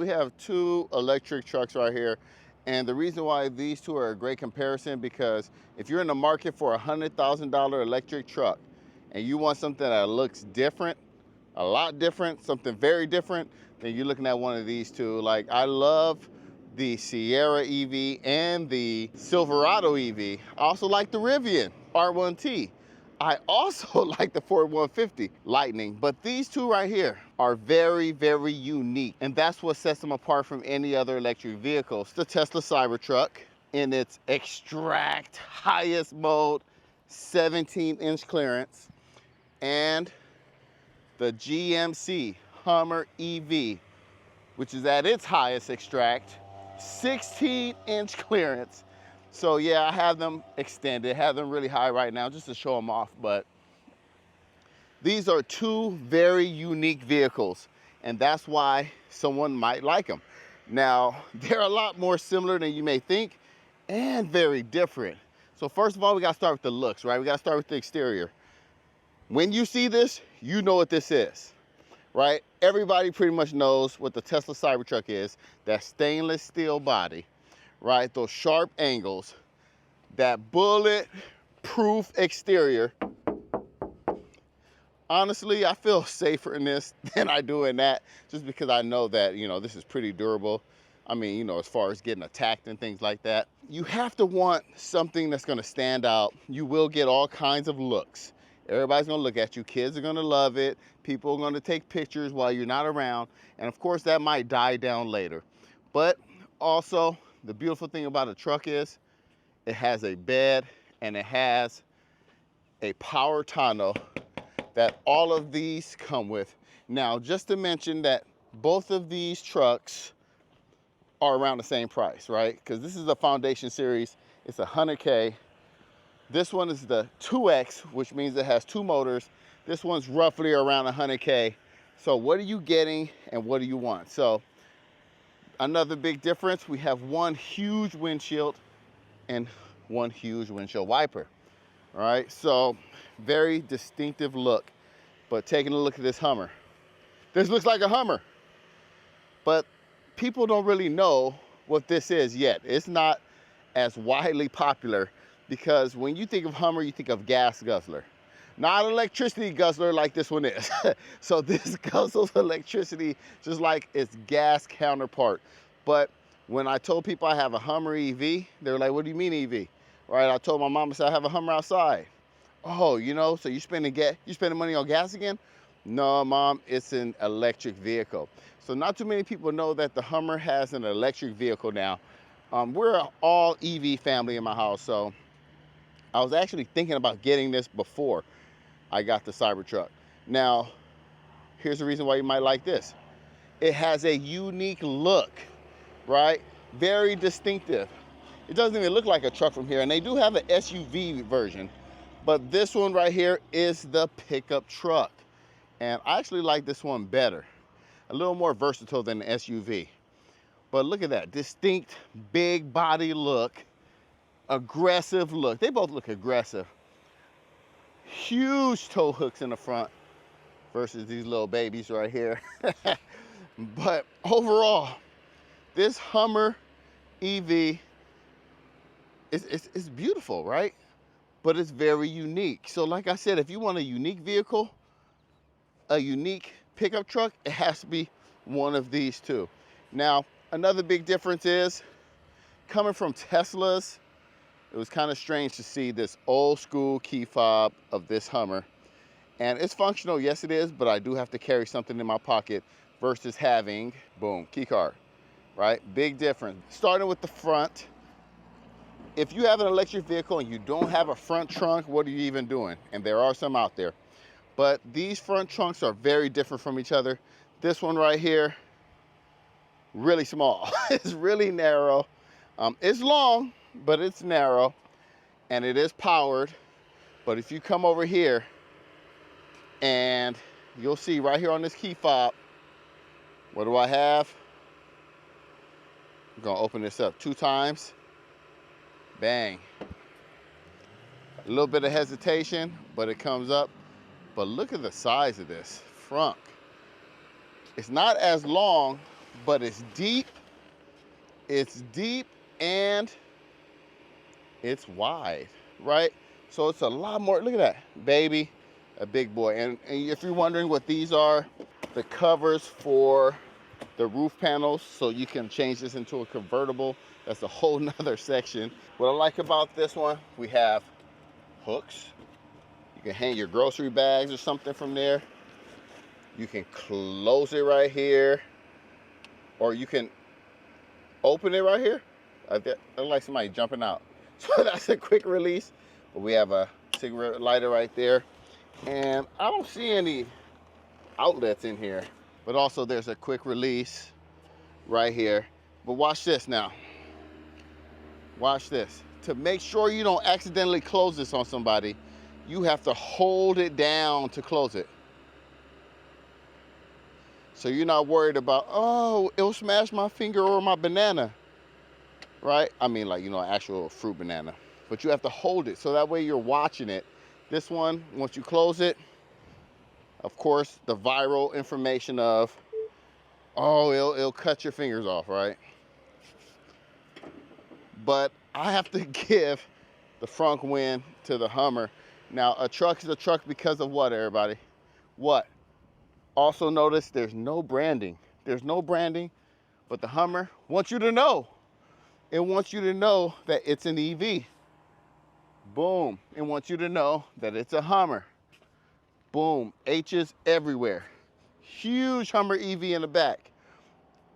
we have two electric trucks right here. And the reason why these two are a great comparison, because if you're in the market for a $100,000 electric truck and you want something that looks different, a lot different, something very different, then you're looking at one of these two. Like, I love the Sierra EV and the Silverado EV. I also like the Rivian R1T. I also like the Ford 150 Lightning, but these two right here are very, very unique. And that's what sets them apart from any other electric vehicles. The Tesla Cybertruck in its extract highest mode, 17-inch clearance, and the GMC Hummer EV, which is at its highest extract, 16-inch clearance. So yeah, I have them extended, have them really high right now just to show them off, but these are two very unique vehicles, and that's why someone might like them. Now, they're a lot more similar than you may think and very different. So first of all, we gotta start with the looks, right? We gotta start with the exterior. When you see this, you know what this is, right? Everybody pretty much knows what the Tesla Cybertruck is. That stainless steel body, right? Those sharp angles, that bullet-proof exterior. Honestly, I feel safer in this than I do in that, just because I know that, you know, this is pretty durable. I mean, you know, as far as getting attacked and things like that. You have to want something that's gonna stand out. You will get all kinds of looks. Everybody's gonna look at you. Kids are gonna love it. People are gonna take pictures while you're not around. And of course, that might die down later. But also, the beautiful thing about a truck is it has a bed and it has a power tonneau that all of these come with. Now, just to mention that both of these trucks are around the same price, right? Because this is a Foundation Series. It's 100K. This one is the 2X, which means it has two motors. This one's roughly around 100K. So what are you getting and what do you want? So another big difference, we have one huge windshield and one huge windshield wiper. All right, so very distinctive look. But taking a look at this Hummer. This looks like a Hummer, but people don't really know what this is yet. It's not as widely popular, because when you think of Hummer, you think of gas guzzler, not electricity guzzler like this one is. So this guzzles electricity just like its gas counterpart. But when I told people I have a Hummer EV, they were like, what do you mean EV? Right? I told my mom, I said, I have a Hummer outside. Oh, you know, so you spending money on gas again? No, Mom, it's an electric vehicle. So not too many people know that the Hummer has an electric vehicle now. We're an all EV family in my house, so I was actually thinking about getting this before I got the Cybertruck. Now, here's the reason why you might like this. It has a unique look, right? Very distinctive. It doesn't even look like a truck from here, and they do have an SUV version, but this one right here is the pickup truck. And I actually like this one better. A little more versatile than the SUV. But look at that, distinct big body look, aggressive look. They both look aggressive. Huge tow hooks in the front versus these little babies right here. But overall, this Hummer EV is beautiful, right? But it's very unique. So like I said, if you want a unique vehicle, a unique pickup truck, it has to be one of these two. Now, another big difference is, coming from Teslas, it was kind of strange to see this old school key fob of this Hummer. And it's functional, yes it is, but I do have to carry something in my pocket versus having, boom, key card, right? Big difference. Starting with the front, if you have an electric vehicle and you don't have a front trunk, what are you even doing? And there are some out there. But these front trunks are very different from each other. This one right here, really small. It's really narrow. It's long, but it's narrow, and it is powered. But if you come over here, and you'll see right here on this key fob, what do I have? I'm gonna open this up 2 times. Bang. A little bit of hesitation, but it comes up. But look at the size of this front. It's not as long but it's deep, and it's wide, right? So it's a lot more. Look at that, baby, a big boy. And if you're wondering what these are, the covers for the roof panels, so you can change this into a convertible. That's a whole nother section. What I like about this one, we have hooks. You can hang your grocery bags or something from there. You can close it right here, or you can open it right here. I look like somebody jumping out. So that's a quick release. But we have a cigarette lighter right there. And I don't see any outlets in here. But also there's a quick release right here. But watch this now. Watch this. To make sure you don't accidentally close this on somebody, you have to hold it down to close it. So you're not worried about, oh, it'll smash my finger or my banana, right? I mean, like, you know, actual fruit banana. But you have to hold it, so that way you're watching it. This one, once you close it, of course, the viral information of, oh, it'll cut your fingers off, right? But I have to give the front win to the Hummer. Now, a truck is a truck because of what, everybody? What? Also notice there's no branding. There's no branding, but the Hummer wants you to know. It wants you to know that it's an EV. Boom. It wants you to know that it's a Hummer. Boom. H's everywhere. Huge Hummer EV in the back.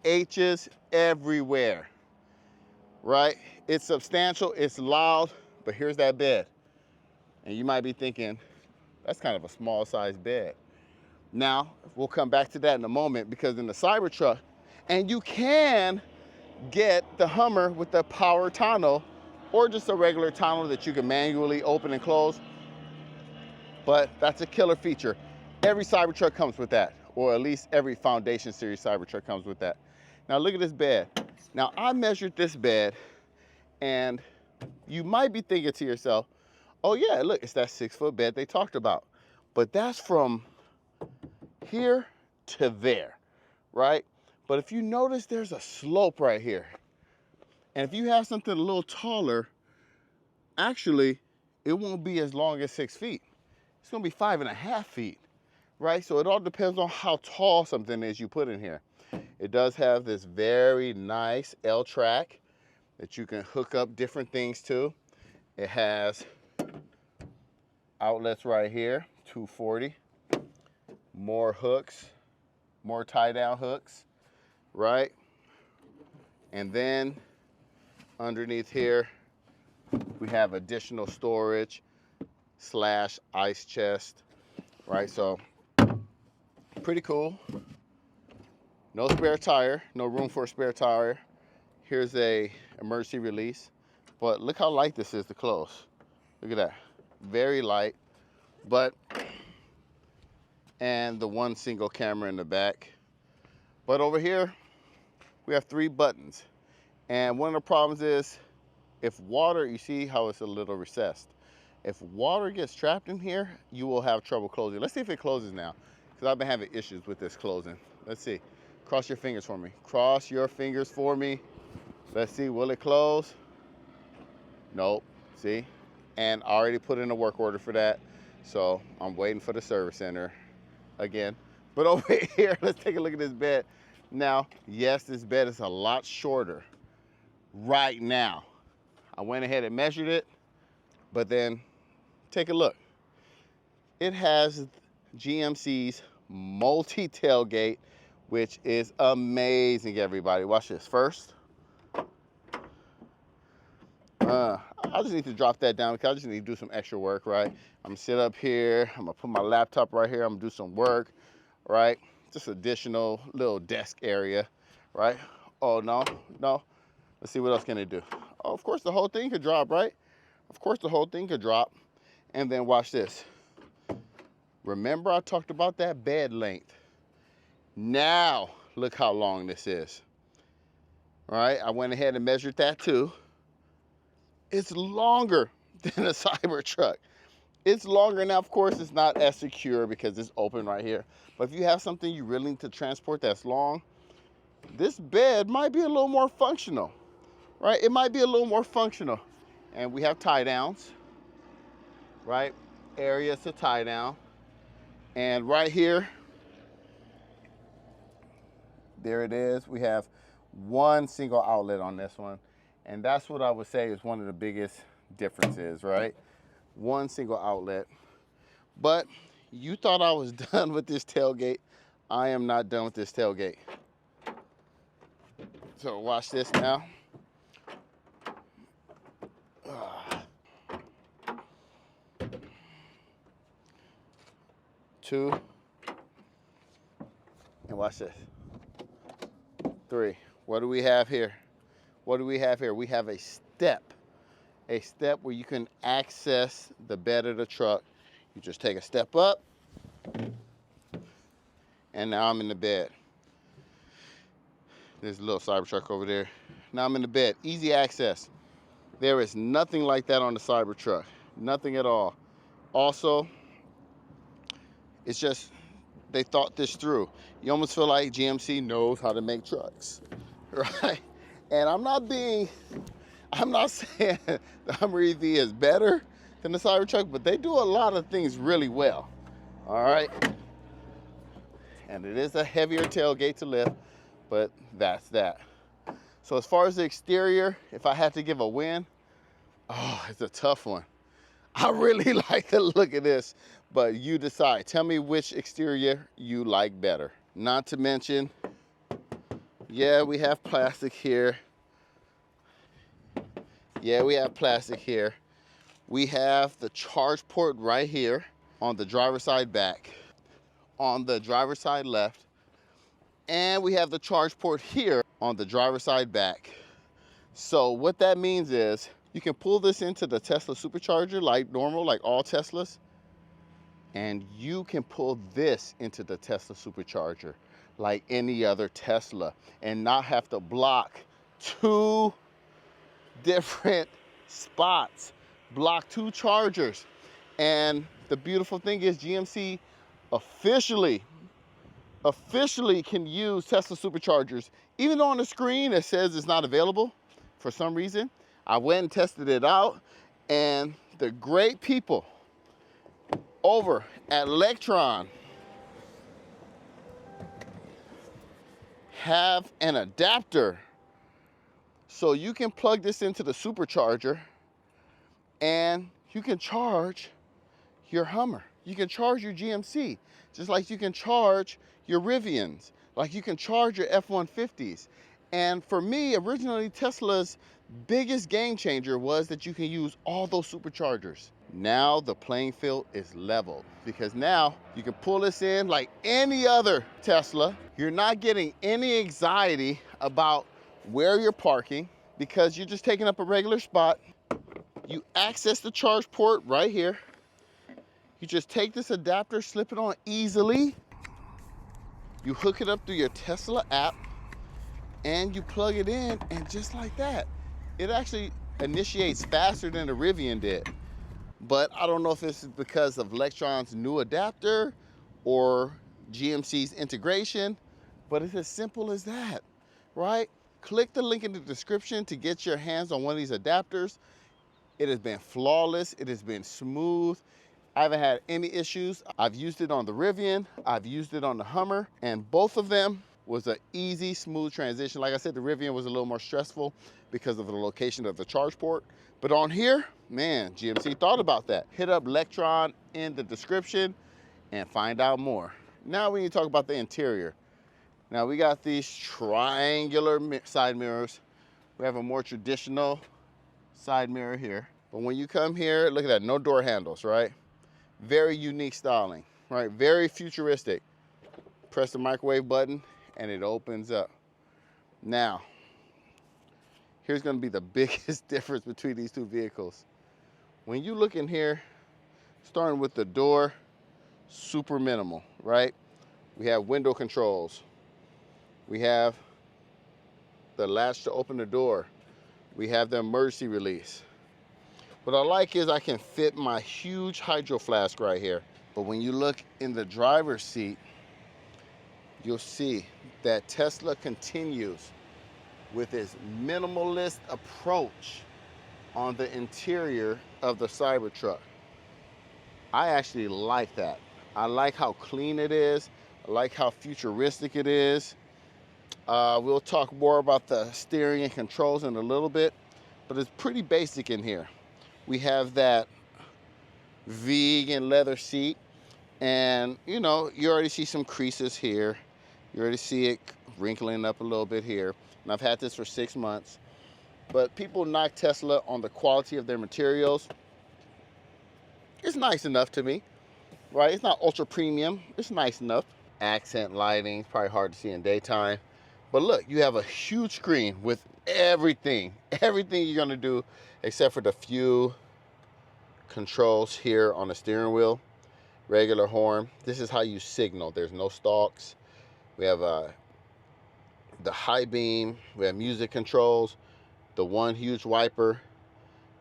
H's everywhere. Right? It's substantial, it's loud, but here's that bed. And you might be thinking, that's kind of a small size bed. Now, we'll come back to that in a moment, because in the Cybertruck, and you can get the Hummer with the power tonneau, or just a regular tonneau that you can manually open and close. But that's a killer feature. Every Cybertruck comes with that, or at least every Foundation Series Cybertruck comes with that. Now look at this bed. Now I measured this bed, and you might be thinking to yourself, oh yeah, look, it's that 6-foot bed they talked about. But that's from here to there, right? But if you notice, there's a slope right here. And if you have something a little taller, actually, it won't be as long as 6 feet. It's gonna be 5.5 feet, right? So it all depends on how tall something is you put in here. It does have this very nice L track that you can hook up different things to. It has outlets right here, 240. More hooks, more tie-down hooks, right? And then underneath here, we have additional storage / ice chest, right? So pretty cool. No spare tire, no room for a spare tire. Here's a emergency release, but look how light this is to close. Look at that, very light. But and the one single camera in the back. But over here, we have 3 buttons. And one of the problems is, if water, you see how it's a little recessed. If water gets trapped in here, you will have trouble closing. Let's see if it closes now, because I've been having issues with this closing. Let's see. Cross your fingers for me. Cross your fingers for me. Let's see, will it close? Nope, see? And I already put in a work order for that, so I'm waiting for the service center again. But over here, let's take a look at this bed. Now, yes, this bed is a lot shorter right now. I went ahead and measured it, but then take a look. It has GMC's multi-tailgate, which is amazing, everybody. Watch this. First, I just need to drop that down because I just need to do some extra work, right? I'm gonna sit up here, I'm gonna put my laptop right here, I'm gonna do some work, right? Just additional little desk area, right? Oh, no. Let's see, what else can it do? Oh, of course the whole thing could drop, right? Of course the whole thing could drop. And then watch this. Remember I talked about that bed length. Now, look how long this is. All right, I went ahead and measured that too. It's longer than a Cybertruck. It's longer. Now, of course, it's not as secure because it's open right here. But if you have something you really need to transport that's long, this bed might be a little more functional, right? It might be a little more functional. And we have tie downs, right? Areas to tie down. And right here, there it is. We have one single outlet on this one. And that's what I would say is one of the biggest differences, right? One single outlet. But you thought I was done with this tailgate. I am not done with this tailgate. So watch this now. Two. And watch this. Three. What do we have here? What do we have here? We have a step where you can access the bed of the truck. You just take a step up, and now I'm in the bed. There's a little Cybertruck over there. Now I'm in the bed. Easy access. There is nothing like that on the Cybertruck. Nothing at all. Also, it's just they thought this through. You almost feel like GMC knows how to make trucks, right? And I'm not saying the Hummer EV is better than the Cybertruck, but they do a lot of things really well, all right? And it is a heavier tailgate to lift, but that's that. So as far as the exterior, if I had to give a win, oh, it's a tough one. I really like the look of this, but you decide. Tell me which exterior you like better. Not to mention, yeah, we have plastic here. Yeah, we have plastic here. We have the charge port right here on the driver's side back, on the driver's side left, and we have the charge port here on the driver's side back. So what that means is you can pull this into the Tesla supercharger like normal, like all Teslas, and you can pull this into the Tesla supercharger like any other Tesla and not have to block two different spots, block two chargers. And the beautiful thing is GMC officially can use Tesla superchargers. Even though on the screen it says it's not available for some reason, I went and tested it out, and the great people over at Electron have an adapter. So you can plug this into the supercharger and you can charge your Hummer. You can charge your GMC, just like you can charge your Rivians, like you can charge your F-150s. And for me, originally Tesla's biggest game changer was that you can use all those superchargers. Now the playing field is leveled because now you can pull this in like any other Tesla. You're not getting any anxiety about where you're parking because you're just taking up a regular spot. You access the charge port right here. You just take this adapter, slip it on easily. You hook it up through your Tesla app and you plug it in, and just like that, it actually initiates faster than the Rivian did. But I don't know if this is because of Electron's new adapter or GMC's integration, but it's as simple as that, right? Click the link in the description to get your hands on one of these adapters. It has been flawless. It has been smooth. I haven't had any issues. I've used it on the Rivian. I've used it on the Hummer, and both of them was an easy, smooth transition. Like I said, the Rivian was a little more stressful because of the location of the charge port. But on here, man, GMC thought about that. Hit up Electron in the description and find out more. Now we need to talk about the interior. Now we got these triangular side mirrors. We have a more traditional side mirror here. But when you come here, look at that, no door handles, right? Very unique styling, right? Very futuristic. Press the microwave button and it opens up. Now, here's gonna be the biggest difference between these two vehicles. When you look in here, starting with the door, super minimal, right? We have window controls. We have the latch to open the door. We have the emergency release. What I like is I can fit my huge hydro flask right here. But when you look in the driver's seat, you'll see that Tesla continues with its minimalist approach on the interior of the Cybertruck. I actually like that. I like how clean it is. I like how futuristic it is. We'll talk more about the steering and controls in a little bit, but it's pretty basic in here. We have that vegan leather seat, and you know, you already see some creases here. You already see it wrinkling up a little bit here. And I've had this for 6 months. But people knock Tesla on the quality of their materials. It's nice enough to me, right? It's not ultra premium. It's nice enough. Accent lighting, it's probably hard to see in daytime. But look, you have a huge screen with everything you're gonna do, except for the few controls here on the steering wheel. Regular horn. This is how you signal. There's no stalks. We have the high beam. We have music controls. The one huge wiper.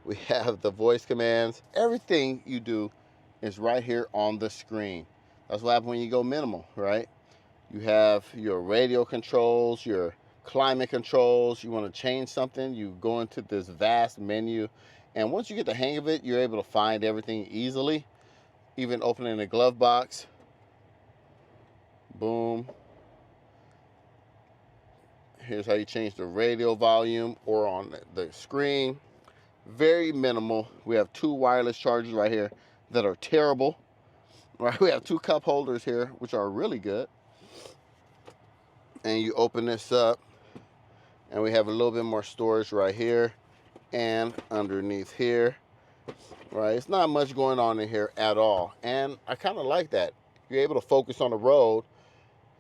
We have the voice commands. Everything you do is right here on the screen. That's what happens when you go minimal, right? You have your radio controls, your climate controls. You want to change something, you go into this vast menu. And once you get the hang of it, you're able to find everything easily. Even opening the glove box. Boom. Here's how you change the radio volume or on the screen. Very minimal. We have 2 wireless chargers right here that are terrible. Right, we have 2 cup holders here, which are really good. And you open this up, and we have a little bit more storage right here and underneath here. Right, it's not much going on in here at all, and I kind of like that. You're able to focus on the road.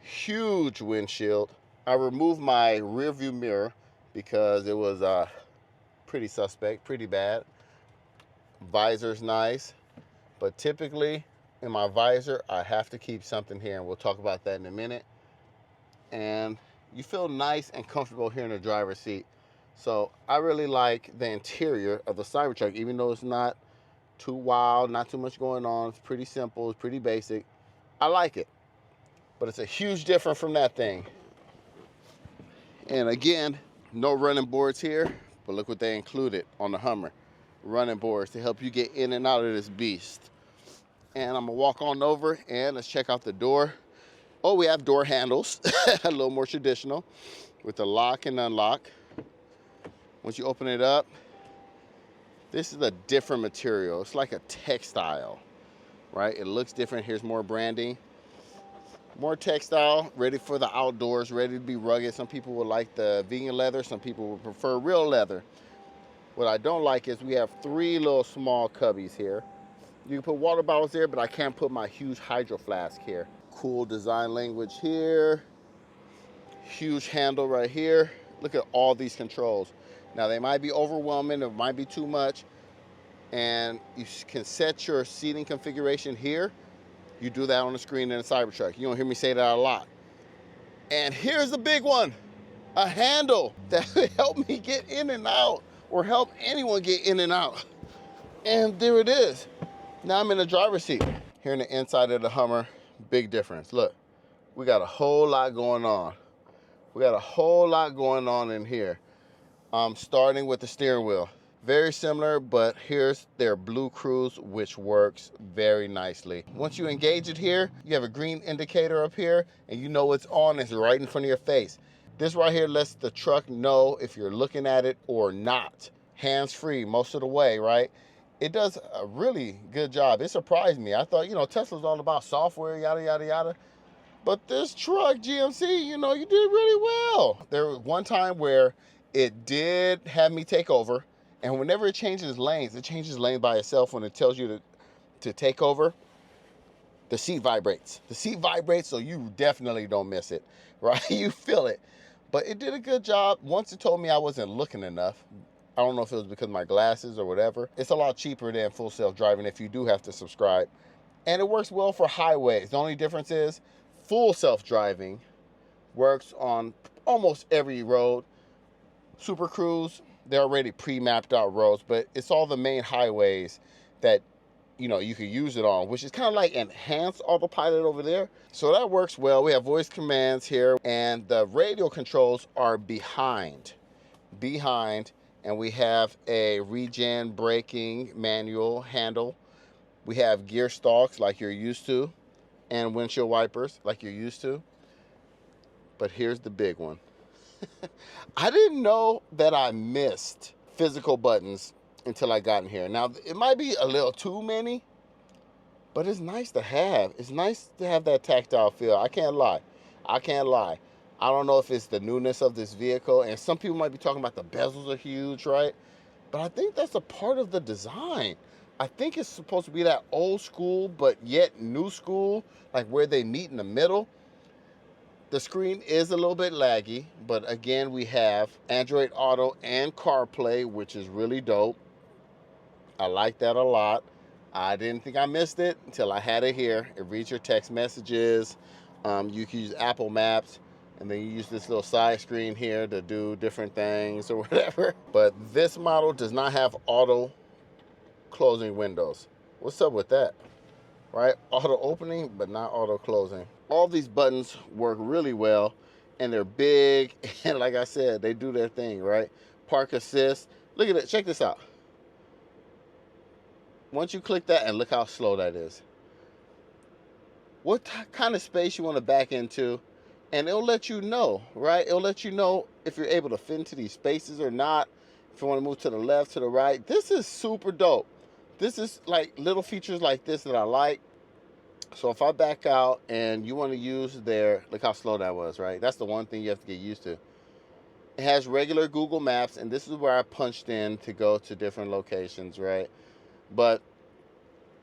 Huge windshield. I removed my rear view mirror because it was pretty suspect, pretty bad. Visor's nice, but typically in my visor I have to keep something here, and we'll talk about that in a minute. And you feel nice and comfortable here in the driver's seat. So I really like the interior of the Cybertruck, even though it's not too wild, not too much going on. It's pretty simple, it's pretty basic. I like it, but it's a huge difference from that thing. And again, no running boards here, but look what they included on the Hummer. Running boards to help you get in and out of this beast. And I'm gonna walk on over and let's check out the door. Oh, we have door handles, a little more traditional with the lock and unlock. Once you open it up, this is a different material. It's like a textile, right? It looks different. Here's more branding. More textile, ready for the outdoors, ready to be rugged. Some people would like the vegan leather. Some people would prefer real leather. What I don't like is we have 3 little small cubbies here. You can put water bottles there, but I can't put my huge hydro flask here. Cool design language here. Huge handle right here. Look at all these controls. Now they might be overwhelming, it might be too much. And you can set your seating configuration here. You do that on the screen in a Cybertruck. You don't hear me say that a lot. And here's the big one, a handle that will help me get in and out, or help anyone get in and out. And there it is. Now I'm in the driver's seat. Here in the inside of the Hummer, big difference. Look, we got a whole lot going on. We got a whole lot going on in here. Starting with the steering wheel. Very similar, but here's their Blue Cruise, which works very nicely. Once you engage it here, you have a green indicator up here, and you know it's on, it's right in front of your face. This right here lets the truck know if you're looking at it or not. Hands-free most of the way, right? It does a really good job. It surprised me. I thought, you know, Tesla's all about software, yada, yada, yada. But this truck, GMC, you know, you did really well. There was one time where it did have me take over. And whenever it changes lanes by itself when it tells you to take over. The seat vibrates. The seat vibrates, so you definitely don't miss it, right? You feel it. But it did a good job. Once it told me I wasn't looking enough. I don't know if it was because of my glasses or whatever. It's a lot cheaper than full self-driving if you do have to subscribe. And it works well for highways. The only difference is full self-driving works on almost every road. Super Cruise, they're already pre-mapped out roads, but it's all the main highways that you know, you can use it on, which is kind of like enhanced autopilot over there. So that works well. We have voice commands here, and the radio controls are behind, and we have a regen braking manual handle. We have gear stalks like you're used to, and windshield wipers like you're used to. But here's the big one. I didn't know that I missed physical buttons until I got in here. Now, it might be a little too many, but it's nice to have. It's nice to have that tactile feel. I can't lie. I don't know if it's the newness of this vehicle, and some people might be talking about the bezels are huge, right? But I think that's a part of the design. I think it's supposed to be that old school, but yet new school, like where they meet in the middle. The screen is a little bit laggy, but again, we have Android Auto and CarPlay, which is really dope. I like that a lot. I didn't think I missed it until I had it here. It reads your text messages. You can use Apple Maps, and then you use this little side screen here to do different things or whatever. But this model does not have auto closing windows. What's up with that? Right? Auto opening, but not auto closing. All these buttons work really well, and they're big, and like I said, they do their thing, right? Park assist. Look at it. Check this out. Once you click that, and look how slow that is. What kind of space you want to back into, and it'll let you know, right? It'll let you know if you're able to fit into these spaces or not, if you want to move to the left, to the right. This is super dope. This is like little features like this that I like. So if I back out and you want to use look how slow that was, right? That's the one thing you have to get used to. It has regular Google Maps, and this is where I punched in to go to different locations, right? But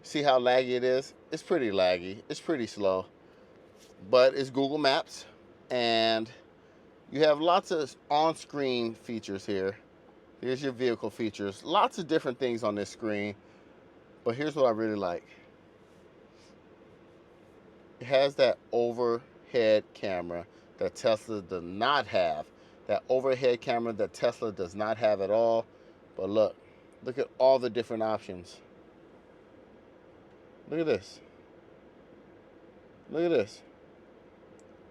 see how laggy it is? It's pretty laggy. It's pretty slow. But it's Google Maps, and you have lots of on-screen features here. Here's your vehicle features. Lots of different things on this screen. But here's what I really like. It has that overhead camera that Tesla does not have. That overhead camera that Tesla does not have at all. But look at all the different options. Look at this. Look at this.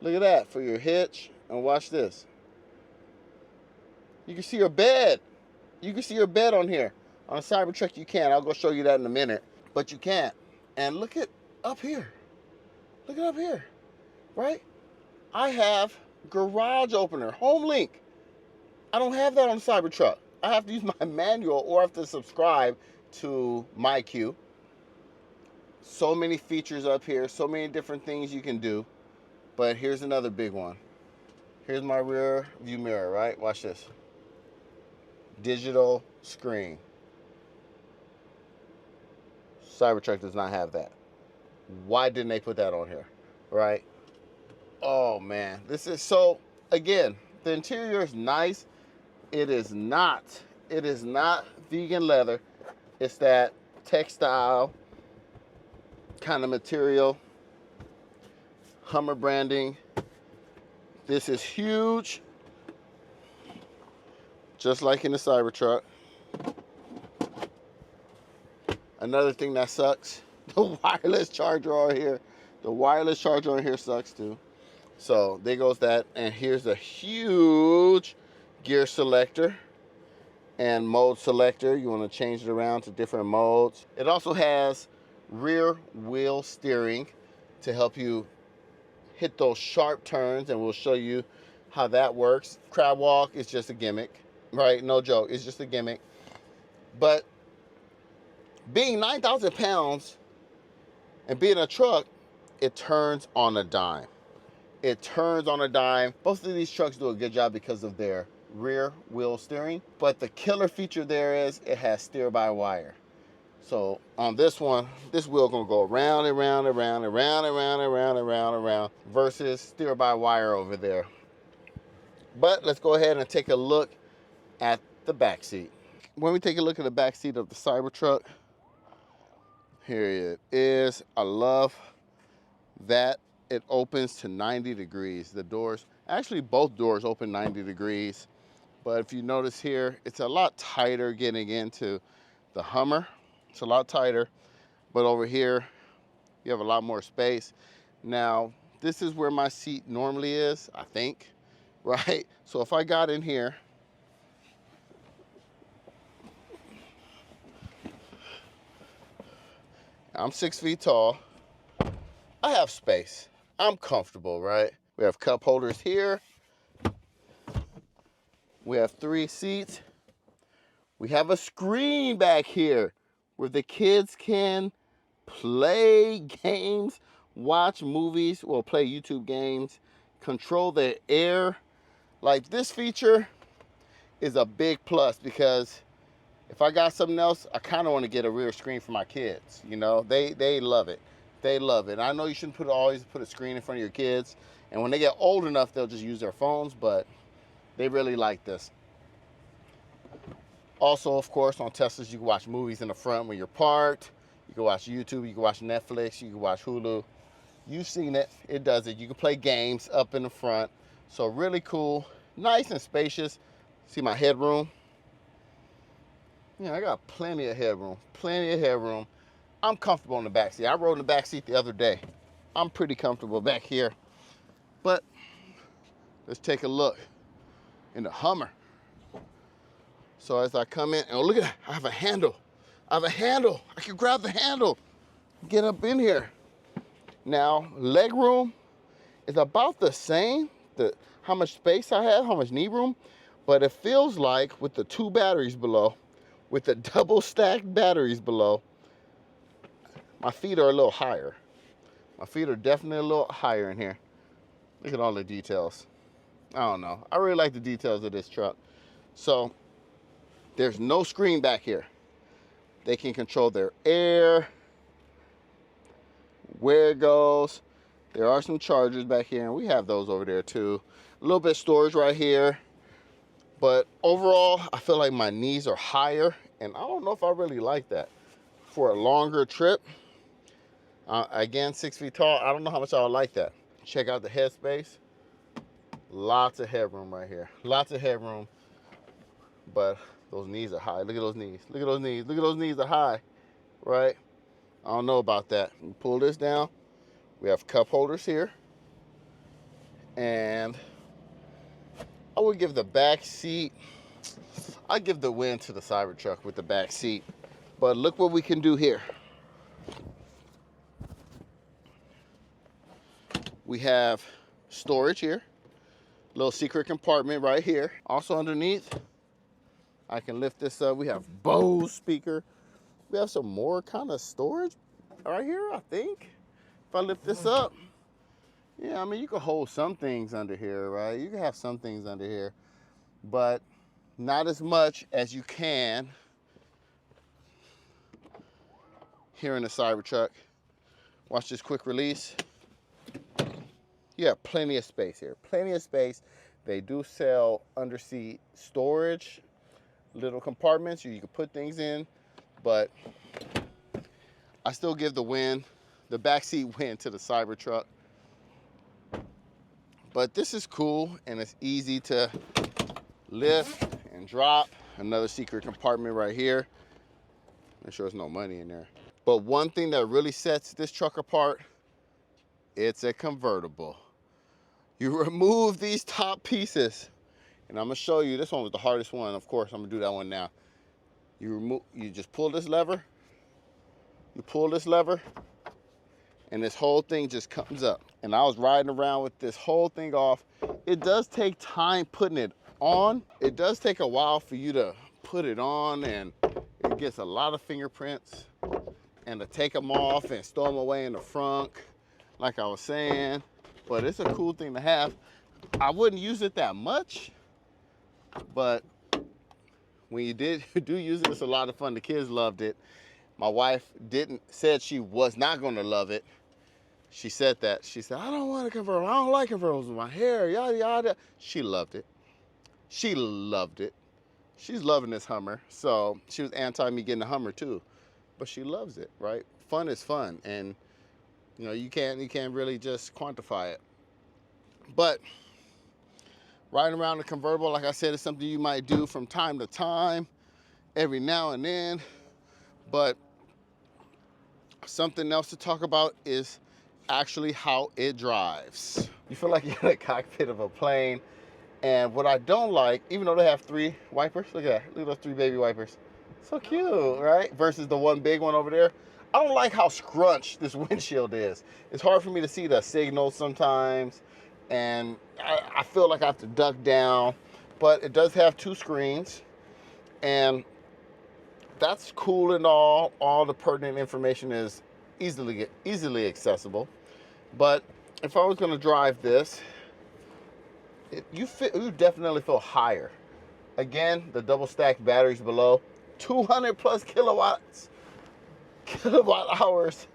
Look at that for your hitch. And watch this. You can see your bed. You can see your bed on here. On a Cybertruck you can. I'll go show you that in a minute. But you can't. And look at up here. Look at up here. Right? I have garage opener. Home link. I don't have that on the Cybertruck. I have to use my manual, or I have to subscribe to MyQ. So many features up here. So many different things you can do. But here's another big one. Here's my rear view mirror, right? Watch this. Digital screen. Cybertruck does not have that. Why didn't they put that on here, right? Oh man, this is so, again, the interior is nice. It is not vegan leather. It's that textile kind of material. Hummer branding. This is huge. Just like in the Cybertruck. Another thing that sucks, the wireless charger on here. The wireless charger on here sucks too. So there goes that. And here's a huge gear selector and mode selector. You want to change it around to different modes. It also has rear wheel steering to help you hit those sharp turns, and we'll show you how that works. Crab walk is just a gimmick, right? No joke, it's just a gimmick. But being 9,000 pounds and being a truck, it turns on a dime. It turns on a dime. Both of these trucks do a good job because of their rear wheel steering. But the killer feature there is it has steer-by-wire. So on this one, this wheel gonna go around and round and round and round and round and round and round and round versus steer-by-wire over there. But let's go ahead and take a look at the back seat. When we take a look at the back seat of the Cybertruck, here it is. I love that it opens to 90 degrees. The doors, actually both doors open 90 degrees. But if you notice here, it's a lot tighter getting into the Hummer. It's a lot tighter. But over here, you have a lot more space. Now, this is where my seat normally is, I think, right? So if I got in here, I'm 6 feet tall. I have space. I'm comfortable, right? We have cup holders here. We have 3 seats. We have a screen back here where the kids can play games, watch movies, well, play YouTube games, control their air. Like, this feature is a big plus because if I got something else, I kind of want to get a rear screen for my kids. You know, they love it. They love it. I know you shouldn't always put a screen in front of your kids, and when they get old enough, they'll just use their phones, but they really like this. Also, of course, on Teslas, you can watch movies in the front when you're parked. You can watch YouTube, you can watch Netflix, you can watch Hulu. You've seen it, it does it. You can play games up in the front. So really cool, nice and spacious. See my headroom? Yeah, I got plenty of headroom, plenty of headroom. I'm comfortable in the back seat. I rode in the back seat the other day. I'm pretty comfortable back here. But let's take a look in the Hummer. So as I come in, oh, look at that, I have a handle. I have a handle. I can grab the handle, get up in here. Now, leg room is about the same, how much space I have, how much knee room, but it feels like with the 2 batteries below, with the double stacked batteries below, my feet are a little higher. My feet are definitely a little higher in here. Look at all the details. I don't know. I really like the details of this truck. So there's no screen back here. They can control their air, where it goes. There are some chargers back here, and we have those over there too. A little bit of storage right here. But overall, I feel like my knees are higher, and I don't know if I really like that. For a longer trip, again, 6 feet tall, I don't know how much I would like that. Check out the headspace. Lots of headroom right here. Lots of headroom. But those knees are high. Look at those knees. Look at those knees. Look at those knees are high, right? I don't know about that. We pull this down. We have cup holders here. And I would give the back seat, I'd give the win to the Cybertruck with the back seat. But look what we can do here. We have storage here. Little secret compartment right here. Also underneath, I can lift this up. We have Bose speaker. We have some more kind of storage right here, I think. If I lift this up, yeah, I mean, you can hold some things under here, right? You can have some things under here, but not as much as you can here in the Cybertruck. Watch this quick release. You have plenty of space here, plenty of space. They do sell underseat storage, little compartments you can put things in, but I still give the backseat win to the Cybertruck. But this is cool, and it's easy to lift and drop. Another secret compartment right here. Make sure there's no money in there. But one thing that really sets this truck apart, it's a convertible. You remove these top pieces, and I'm gonna show you, this one was the hardest one. Of course, I'm gonna do that one now. You just pull this lever, you pull this lever, and this whole thing just comes up. And I was riding around with this whole thing off. It does take time putting it on. It does take a while for you to put it on, and it gets a lot of fingerprints, and to take them off and store them away in the front, like I was saying. But it's a cool thing to have. I wouldn't use it that much, but when you do use it, it's a lot of fun. The kids loved it. My wife said she was not gonna love it. She said that. She said, I don't want a convertible. I don't like convertibles with my hair, yada, yada. She loved it. She loved it. She's loving this Hummer. So she was anti me getting a Hummer too, but she loves it, right? Fun is fun. And you know, you can't really just quantify it. But riding around a convertible, like I said, is something you might do from time to time, every now and then. But Something else to talk about is actually how it drives. You feel like you're in the cockpit of a plane. And what I don't like, even though they have 3 wipers, look at that, look at those 3 baby wipers. So cute, right? Versus the one big one over there. I don't like how scrunched this windshield is. It's hard for me to see the signals sometimes. And I feel like I have to duck down. But it does have 2 screens. And that's cool and all. All the pertinent information is easily accessible. But if I was going to drive this, you definitely feel higher. Again, the double stacked batteries below, 200 plus kilowatt hours.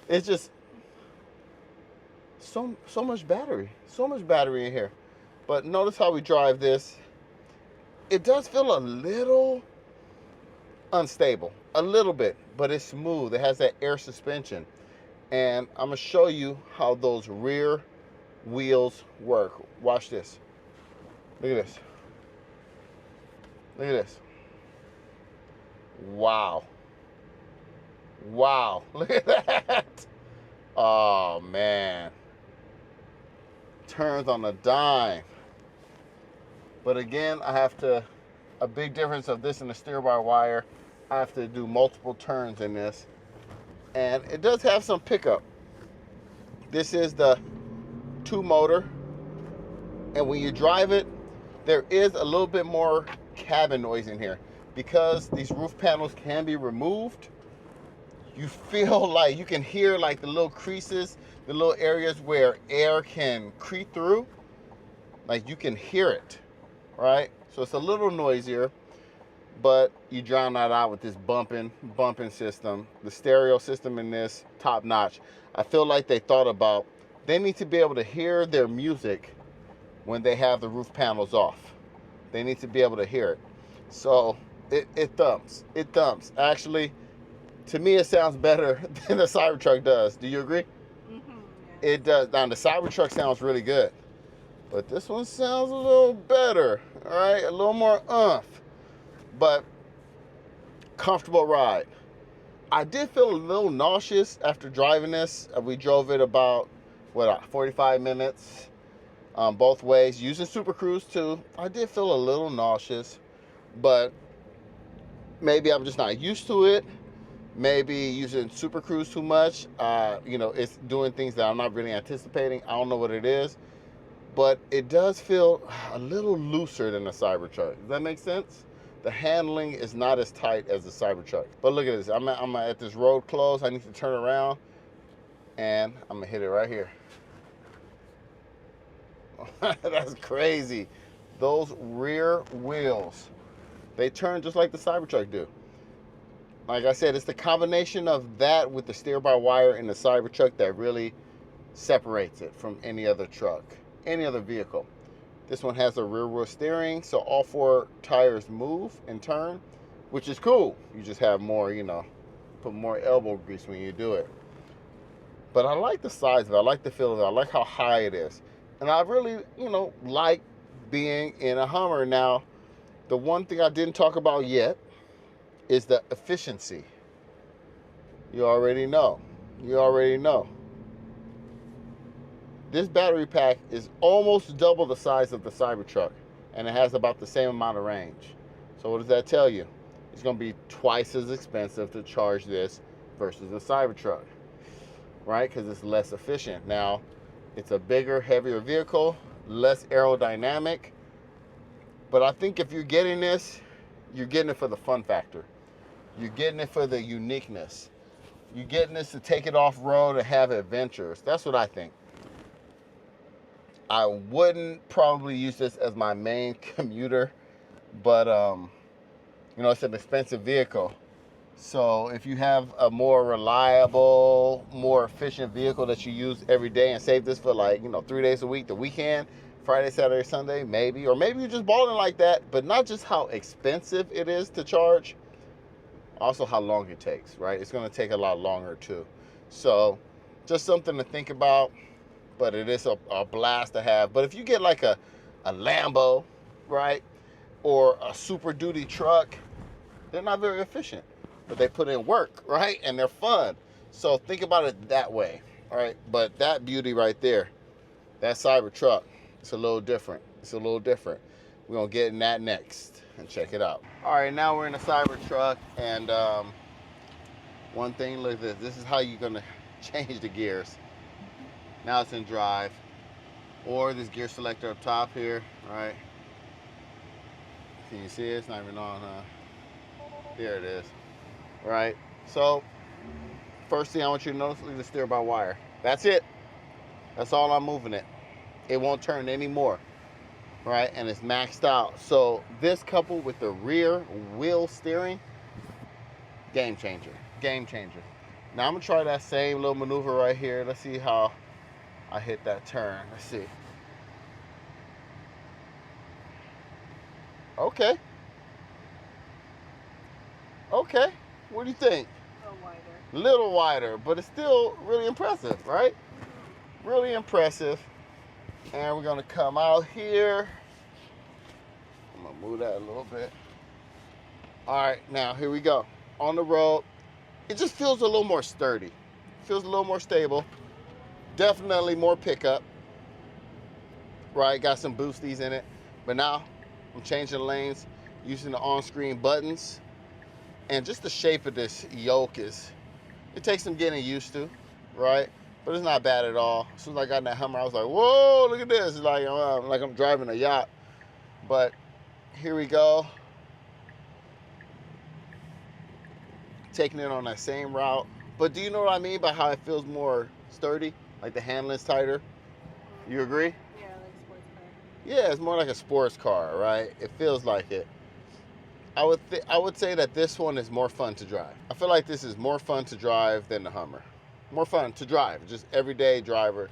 It's just so much battery, in here. But notice how we drive this. It does feel a little unstable, a little bit, but it's smooth. It has that air suspension. And I'm gonna show you how those rear wheels work. Watch this. Look at this. Look at this. Wow. Wow. Look at that. Oh, man. Turns on a dime. But again, a big difference of this and the steer-by-wire, I have to do multiple turns in this. And it does have some pickup. This is the 2 motor. And when you drive it, there is a little bit more cabin noise in here. Because these roof panels can be removed, you feel like you can hear like the little creases, the little areas where air can creep through. Like you can hear it, right? So it's a little noisier, but you drown that out with this bumping system. The stereo system in this, top notch. I feel like they thought about, they need to be able to hear their music when they have the roof panels off. They need to be able to hear it. So it thumps. It thumps. Actually, to me, it sounds better than the Cybertruck does. Do you agree? Mm-hmm, yeah. It does. Now, the Cybertruck sounds really good, but this one sounds a little better. All right, a little more oomph, but comfortable ride. I did feel a little nauseous after driving this. We drove it about 45 minutes. Both ways, using Super Cruise too. I did feel a little nauseous, but maybe I'm just not used to it. Maybe using Super Cruise too much. It's doing things that I'm not really anticipating. I don't know what it is, but it does feel a little looser than the Cybertruck. Does that make sense? The handling is not as tight as the Cybertruck. But look at this. I'm at this road close. I need to turn around, and I'm gonna hit it right here. That's crazy. Those rear wheels, they turn just like the Cybertruck do. Like I said, it's the combination of that with the steer-by-wire in the Cybertruck that really separates it from any other truck, any other vehicle. This one has a rear wheel steering, so all 4 tires move and turn, which is cool. You just have more, put more elbow grease when you do it. But I like the size of it. I like the feel of it. I like how high it is. And I really, like being in a Hummer. Now, the one thing I didn't talk about yet is the efficiency. You already know. This battery pack is almost double the size of the Cybertruck, and it has about the same amount of range. So what does that tell you? It's going to be twice as expensive to charge this versus the Cybertruck, right? Because it's less efficient. Now, it's a bigger, heavier vehicle, less aerodynamic. But I think if you're getting this, you're getting it for the fun factor. You're getting it for the uniqueness. You're getting this to take it off-road and have adventures. That's what I think. I wouldn't probably use this as my main commuter, but it's an expensive vehicle. So if you have a more reliable, more efficient vehicle that you use every day and save this for 3 days a week, the weekend, Friday, Saturday, Sunday, maybe. Or maybe you're just balling like that, but not just how expensive it is to charge, also how long it takes, right? It's going to take a lot longer too. So just something to think about, but it is a blast to have. But if you get like a Lambo, right, or a Super Duty truck, they're not very efficient. But they put in work, right? And they're fun. So think about it that way, all right? But that beauty right there, that Cybertruck, it's a little different. It's a little different. We're gonna get in that next and check it out. All right, now we're in a Cybertruck, and one thing, look at this. This is how you're gonna change the gears. Now it's in drive, or this gear selector up top here, right? Can you see it? It's not even on, huh? There it is, right? So first thing I want you to notice is the steer by wire. That's it. That's all I'm moving it. It won't turn anymore, right? And it's maxed out. So this coupled with the rear wheel steering, game changer, game changer. Now I'm gonna try that same little maneuver right here. Let's see how I hit that turn. Let's see. Okay. Okay. What do you think? A little wider. Little wider, but it's still really impressive, right? Really impressive. And we're gonna come out here. I'm gonna move that a little bit. All right, now here we go. On the road, it just feels a little more sturdy. Feels a little more stable. Definitely more pickup. Right, got some boosties in it. But now I'm changing the lanes using the on-screen buttons. And just the shape of this yoke it takes some getting used to, right? But it's not bad at all. As soon as I got in that Hummer, I was like, whoa, look at this. It's like I'm driving a yacht. But here we go. Taking it on that same route. But do you know what I mean by how it feels more sturdy? Like the handling's tighter? You agree? Yeah, like a sports car. Yeah, it's more like a sports car, right? It feels like it. I would say that this one is more fun to drive. I feel like this is more fun to drive than the Hummer. More fun to drive, just everyday driver.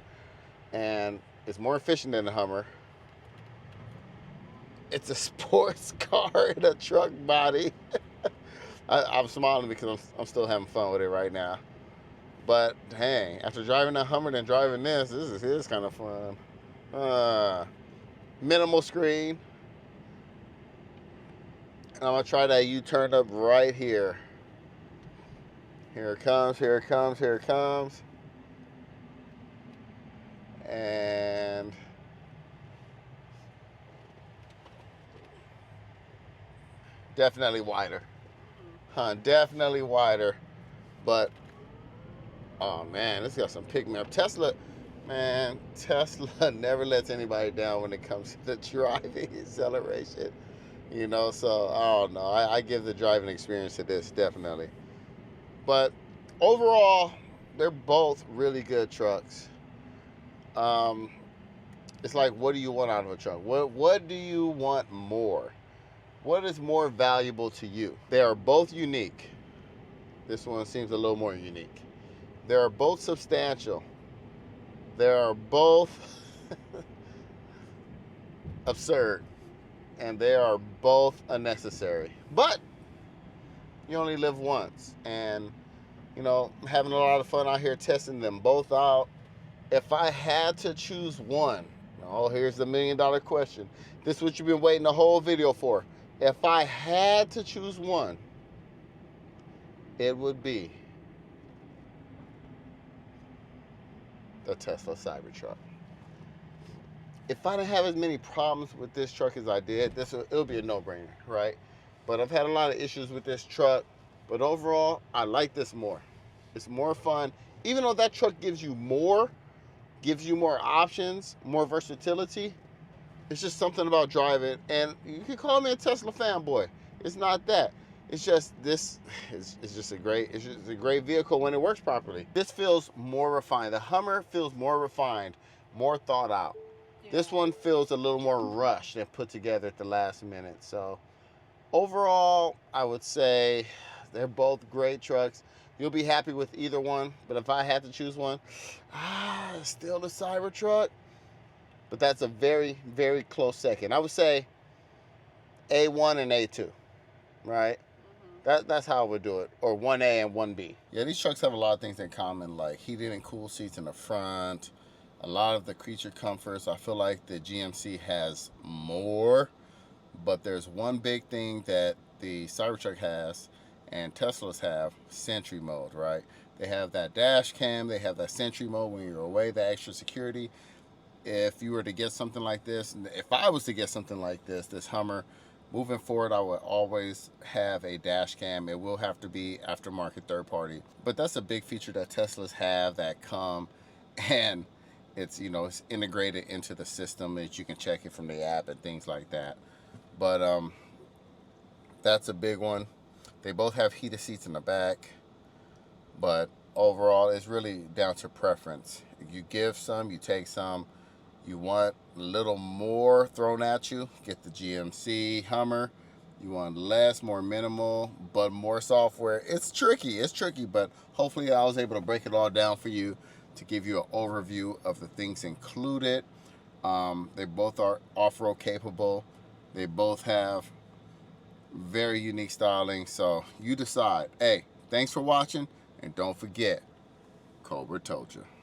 And it's more efficient than the Hummer. It's a sports car in a truck body. I'm smiling because I'm still having fun with it right now. But dang, after driving that Hummer and driving this is kind of fun. Minimal screen. And I'm gonna try that U-turn up right here. Here it comes, here it comes, here it comes. And definitely wider. Definitely wider. But oh man, this got some pick me up. Tesla never lets anybody down when it comes to the driving acceleration. You know, so I don't know. I give the driving experience to this, definitely. But overall, they're both really good trucks. It's like, what do you want out of a truck? What do you want more? What is more valuable to you? They are both unique. This one seems a little more unique. They are both substantial. They are both absurd. And they are both unnecessary. But you only live once. And, you know, I'm having a lot of fun out here testing them both out. If I had to choose one, here's the $1 million question. This is what you've been waiting the whole video for. If I had to choose one, it would be the Tesla Cybertruck. If I didn't have as many problems with this truck as I did, it'll be a no-brainer, right? But I've had a lot of issues with this truck. But overall, I like this more. It's more fun. Even though that truck gives you more options, more versatility, it's just something about driving. And you can call me a Tesla fanboy. It's not that. It's just it's just a great vehicle when it works properly. This feels more refined. The Hummer feels more refined, more thought out. Yeah. This one feels a little more rushed and put together at the last minute. So overall, I would say they're both great trucks. You'll be happy with either one, but if I had to choose one, still the Cybertruck. But that's a very, very close second. I would say A1 and A2, right? That's how I would do it, or 1A and 1B. Yeah, these trucks have a lot of things in common, like heated and cool seats in the front, a lot of the creature comforts. I feel like the GMC has more, but there's one big thing that the Cybertruck has, and Teslas have Sentry mode, right? They have that dash cam, they have that Sentry mode when you're away, the extra security. If you were to get something like this, if I was to get something like this Hummer, moving forward, I would always have a dash cam. It will have to be aftermarket, third party, but that's a big feature that Teslas have that come, and it's, you know, it's integrated into the system that you can check it from the app and things like that. But that's a big one. They both have heated seats in the back, but overall, it's really down to preference. You give some, you take some. You want a little more thrown at you, get the GMC Hummer. You want less, more minimal, but more software. It's tricky, but hopefully I was able to break it all down for you to give you an overview of the things included. They both are off-road capable. They both have very unique styling, so you decide. Hey, thanks for watching, and don't forget, Cobra told you.